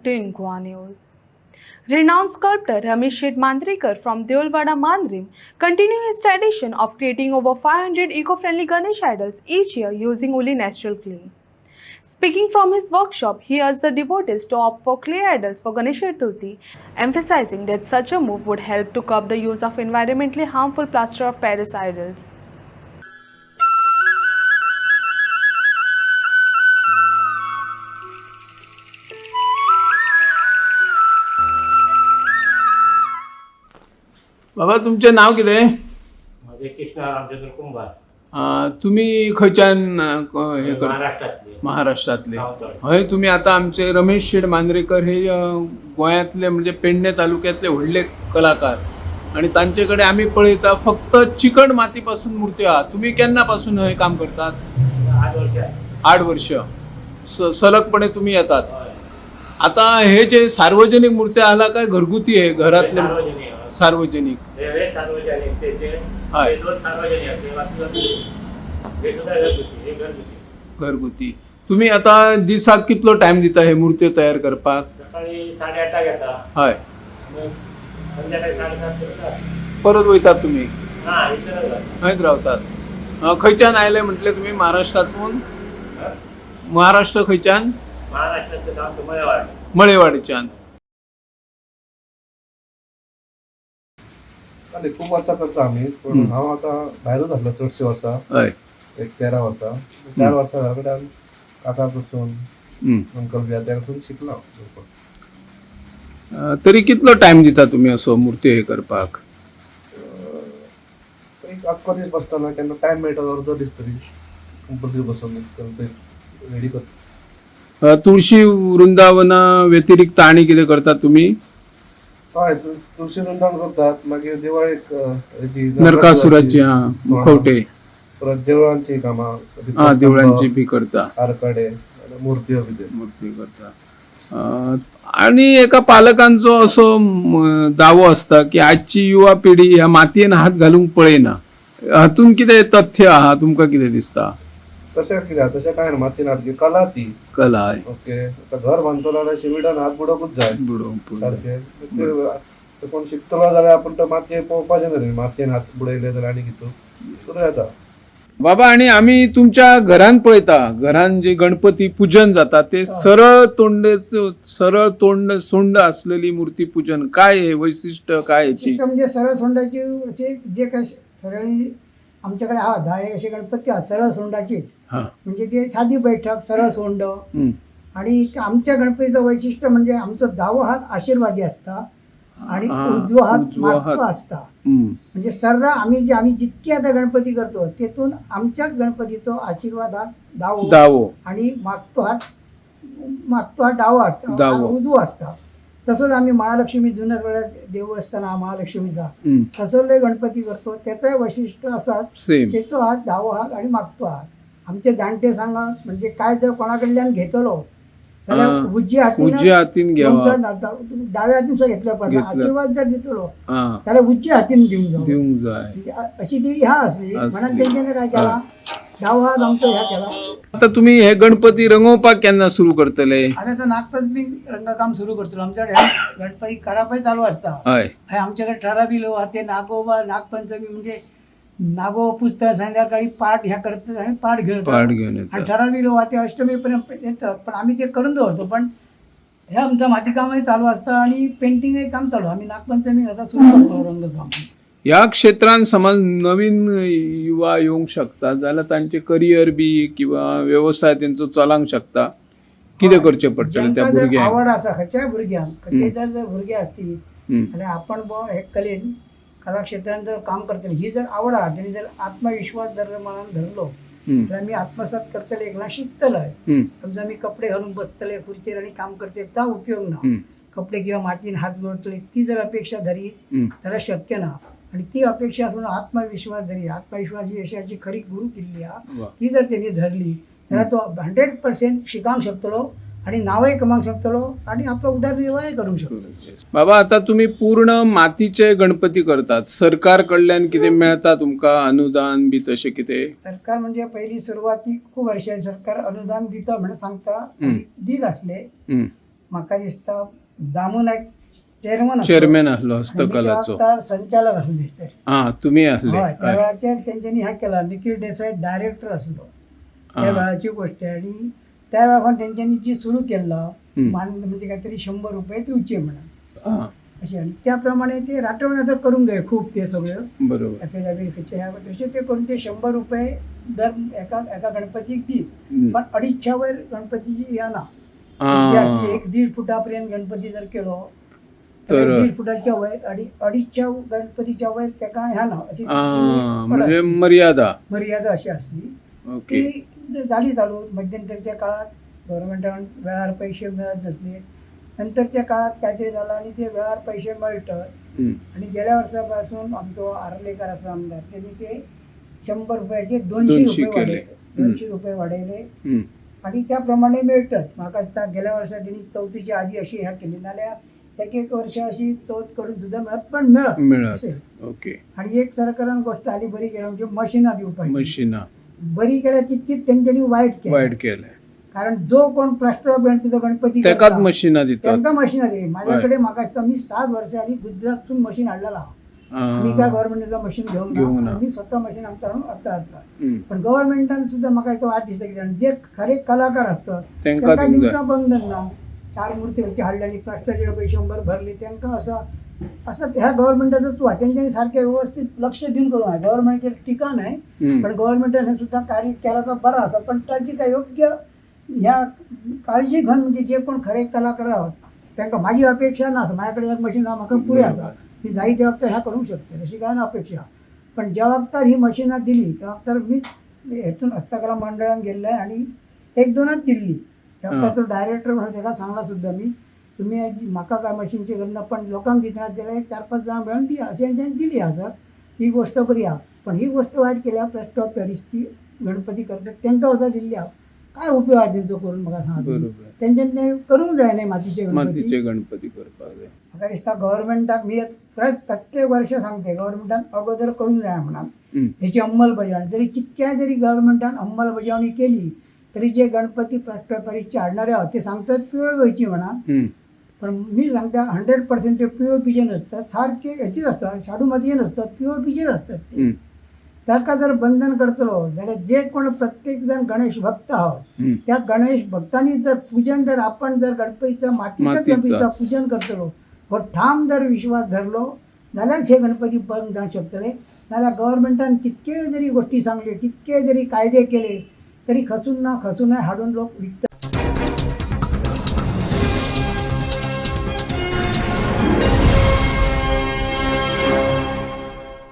to Inqua News. Renowned sculptor Ramesh Mandrekar from Deolwada Mandrim continues his tradition of creating over 500 eco-friendly Ganesh idols each year using only natural clay. Speaking from his workshop, he urged the devotees to opt for clay idols for Ganesh Chaturthi, emphasizing that such a move would help to curb the use of environmentally harmful plaster of Paris idols. बाबा तुमचे नाव कितें? माझे कृष्णा रामचंद्र कुंभार. तुम्ही खंयच्यान हे महाराष्ट्रातले. महाराष्ट्रातले? सावतळ. हय, तुम्ही आता आमचे रमेश मांद्रेकर हे गोंयांतले म्हणजे पेडणे तालुक्यातले व्हडले कलाकार आणि तांचे कडेन आमी पळयता फक्त चिकण मातीपासून मुर्त्यो आहा. तुम्ही केन्नापासून हे काम करतात? 8 वर्ष. 8 वर्ष सलगपणे तुम्ही येतात. आता हे जे सार्वजनिक मूर्त्या आला काय घरगुती आहे घरातले? सार्वजनिक. हे सार्वजनिक ते हय. दोन सार्वजनिक ते वाचलं. हे सुद्धा घरगुती. हे घरगुती. घरगुती. तुम्ही आता दिसाक कितलो टाइम दिता हे मूर्त्यो तयार करपाक? सकाळी 8:30 घेता. हय. मग संध्याकाळी 7:30 करतात. परत वयतात तुम्ही? हा, इथं हयच रावतात. खंयच्यान आयले म्हटले तुम्ही? महाराष्ट्रातून? महाराष्ट्र खंयच्यान? महाराष्ट्राचं आमचं मळेवाड. मळेवाडीच्यान. खूप वर्षा करता आम्ही, पण हांव आतां भायरूच आसलो चडशीं वर्सां. हय. एक 13 वर्सां. 4 वर्सां घरा कडल्यान काका कडसून अंकल बी त्या कडसून शिकलो. तरी कितलो टाइम दिता तुम्ही असो मूर्ती हे करपाक? एक आख्खो दीस बसतना केन्ना टायम मेळटा अर्दो दीस तरी कंपल्सरी बसून रेडी करता. तुळशी वृंदावना व्यतिरिक्त आणि कितें करतात तुम्ही? हय, तुळशी वृंदावन करतात. मागीर दिवाळेक नरकासुराची मुखवटे. परत देवळांची कामां. देवळांची बी करता. आरकडे मुर्त्यो बी मूर्ती करता. आणि एका पालकांचो असो दावो असता की आजची युवा पिढी ह्या मातयेन हात घालूंक पळयना. हातून कितें तथ्य आहा? तुमकां कितें दिसता? तशें कितें तशें कांय ना. मातयेन हात घे कला ती. कला. ओके. घर बांदतलो जाल्यार शिमिटान हात बुडोवपूच जाय. सारकें. ते कोण शिकतलो जाल्यार आपण तो मातये पळोवपाचें न्ही. मातयेन हात बुडयले जाल्यार आनी कितू सुरू येता. बाबा, आणि आम्ही तुमच्या घरान पळयता, घरान जे गणपती पूजन जाता ते सरळ तोंड सोंड असलेली मूर्ती पूजन. काय हे वैशिष्ट्य काय याची? म्हणजे सरळ सोंडाची जे काय सरळ आमच्याकडे हा 10 असे गणपती हा सरळ सोंडाचीच. म्हणजे ते साधी बैठक सरळ सोंड. आणि आमच्या गणपतीचं वैशिष्ट्य म्हणजे आमचा दावो हात आशीर्वादी असता आणि उजवा हात मागतो असता. म्हणजे सर्व आम्ही जितके आता गणपती करतो तेथून आमच्याच गणपतीचा आशीर्वाद हात दावो आणि मागतो हात डावा असता, उजवा असता. तसंच आम्ही महालक्ष्मी जुन्या वेळात देव असताना महालक्ष्मीचा तसं गणपती करतो. त्याचं वैशिष्ट्य असं त्याचा हात डावा हात आणि मागतो हात. आमचे जाणते सांगा म्हणजे काय जर कोणाकडल्यान घेतलो त्याला उजव्या हातीन घ्यावा, डाव्या हातीन सुद्धा घेतलं पाहिजे. आशीर्वाद जर देतलो त्याला उजव्या हातीन देऊन जाय अशी ती ह्या असली म्हणून त्यांच्याने काय केला डावा हात आमचा ह्या केला. आता तुम्ही हे गणपती रंगवपाक केन्ना सुरू करतले? आता तर नागपंचमी रंगकाम सुरू करतो. आमच्याकडे गणपती करापाय चालू असता. आमच्याकडे ठराविलो ते नागोबा नागपंचमी म्हणजे नागो पुस्तक संध्याकाळी पाठ ह्या करतात आणि पाठ घेऊन आणि ठराविलो ते अष्टमीपर्यंत येतात. पण आम्ही ते करून धरतो. पण हे आमचं मातीकामही चालू असतं आणि पेंटिंगही काम चालू. आम्ही नागपंचमी आता सुरू करतो रंगकाम. या क्षेत्रात समज नवीन युवा येवंक शकता जाल्यार तांचे करियर बी किंवा व्यवसाय त्यांचो चलांक शकता. कितें करचें पडटलें त्या भुरग्यांक? आवड आसा खंयच्याय भुरग्यांक जर भुरगे असतील जाल्यार आपण हे कलेन कला क्षेत्रात जर काम करतले ही जर आवड आहा त्यांनी जर आत्मविश्वास जर मनात धरलो तर मी आत्मसात करतले एकला शिकतलंय. समजा मी कपडे घालून बसतले खुर्चीर आणि काम करते त्या उपयोग ना. कपडे किंवा मातीन हात जोडतले ती जर अपेक्षा धरी त्याला शक्य ना. आणि ती अपेक्षा असून आत्मविश्वास धरी आत्मविश्वास ही यशाची खरी गुरु किल्ली हा. ती जर त्यांनी धरली त्याला तो 100% शिकांक शकतलो आणि नावही कमावू शकतलो आणि आपला उदरनिर्वाह करू शकतो. बाबा, आता तुम्ही पूर्ण मातीचे गणपती करतात. सरकार कडल्यान कितें मेळता तुमका अनुदान बी तशें कितें? सरकार म्हणजे पहिली सुरुवाती खूप वर्षांनी सरकार अनुदान दिता म्हणून सांगता दीत असले. म्हाका दिसता दामू नायक चेअरमॅन आसलो हस्तकलाचो. संचालक आसले ते. हा तुम्ही आसले. हय त्या वेळाचेर तेंच्यांनी ह्या केला निखील देसाई डायरेक्टर आसलो त्या वेळाची गोष्ट आहे. आणि त्या वेळार तेंच्यांनी जी सुरू केला म्हणजे काहीतरी 100 रुपये दिवचे म्हणून अशें. आणि त्या प्रमाणे ते राठोड करून गये खूप ते सगळ्यो बरोबर. एफिडेविटचे तशें ते करून ते 100 रुपये दर एका गणपतीक दीत. पण 250 वयर गणपतीची येना. 1.5 फुटापर्यंत गणपती जर केलो तर 1.5 फुटाच्या वयर 250 गणपतीच्या वयर तेका ह्या ना अशी म्हणजे मर्यादा अशी असली. ती झाली चालू. मध्यंतरच्या काळात गव्हर्नमेंटान वेळार पैसे मिळत नसले. नंतरच्या काळात काहीतरी झालं आणि ते वेळार पैसे मेळटात. आणि गेल्या वर्सापासून आमचो आर्लेकर आसा आमदार त्यांनी ते 100 रुपयाचे 200 रुपये वाडयले. 200 रुपये वाडयले आणि त्या प्रमाणे मेळटात. म्हाका दिसता गेल्या वर्सा त्यांनी चवथीच्या आधी अशी ह्या केली नाल्यार एक वर्ष अशी चवथ करून सुद्धा मेळत पण मेळत. ओके. आणि एक सरकारान गोष्ट आली बरी केली म्हणजे मशिनां दिवपाची. मशिनां बरी केल्या तितकीच तेंच्यांनी वायट केलें. कारण जो कोण प्लास्टर ऑफ गणपतीचो गणपती तेकाच मशिनां दितात. तांकां मशिनां दिली. माझ्याकडे म्हाका दिसता मी 7 वर्सां आली गुजरातसून मशीन हाडलेला. आमी काय गव्हर्नमेंटाचो मशीन घेवंक ना. आमी स्वता मशीन आमच्या हाडून हाडटा. पण गव्हर्नमेंटान सुद्धा म्हाका तो वाट दिसता कित्याक जे खरे कलाकार असतात तांकां दिवचा बंधन ना. 4 मूर्ती हाडले आणि प्लास्टरचे रुपये 100 भरले तांकां असं ह्या गव्हर्नमेंटाचो चुवा तेंच्यांनी सारकें व्यवस्थित लक्ष दिवन करूंक जाय. गव्हर्नमेंटाचेर टिका नाही पण गव्हर्नमेंटान हे सुद्धा कार्य केला तर बरा आसा. पण ताची काय योग्य ह्या काळजी घेवन म्हणजे जे कोण खरे कलाकार आहात तांकां माझी अपेक्षा ना माझ्या कडेन एक मशीन म्हाका पुरे जाता. मी जाय त्या वक्तार ह्या करूंक शकता अशी काय ना अपेक्षा. पण ज्या वक्तार ही मशिनां दिली त्या वक्तार मी हेतून हस्तकला मंडळान गेल्ले आणि 1-2च दिल्ली. त्या वक्तार तो डायरेक्टर म्हणून ताका सांगला सुद्धा मी तुम्ही म्हाका काय मशीनची गरज ना पण लोकांक दितना जाल्यार 4-5 जाणां मेळून दी अशें त्यांनी दिली आसत. ही गोष्ट बरी आहा. पण ही गोष्ट वायट केल्या प्लास्टर ऑफ पॅरिसची गणपती करतात तांकां सुद्दां दिल्ली आहा. काय उपयोग आहे त्यांचो करून म्हाका सांगा. तेंच्यांनी ते करूंक जाय न्ही मातीचे गणपती करपाक जाय. म्हाका दिसता गव्हर्नमेंटाक मी प्रत्येक वर्ष सांगते गव्हर्नमेंटान अगोदर करूंक जाय म्हणून हेची अंमलबजावणी. जरी कितक्याय जरी गव्हर्नमेंटान अंमलबजावणी केली तरी जे गणपती प्लास्टर ऑफ पॅरिसचे हाडणारे आहात ते सांगतात पिवळ वयची म्हणा. पण मी सांगता 100% ते POPचे नसतात. सारखे हेचीच असतात शाडू मातयेचे नसतात POPचेच असतात ते. ताका जर बंधन करतलो जाल्यार जे कोण प्रत्येक जण गणेश भक्त आहात त्या गणेश भक्तांनी जर पूजन जर आपण जर गणपतीचं मातीच्या गणपतीचं पूजन करतलो व ठाम जर विश्वास धरलो जाल्यार हे गणपती बंद जावंक शकतले. नाल्यार गव्हर्नमेंटान कितके जरी गोष्टी सांगल्यो कितके जरी कायदे केले तरी खसून हाडून लोक विकतात.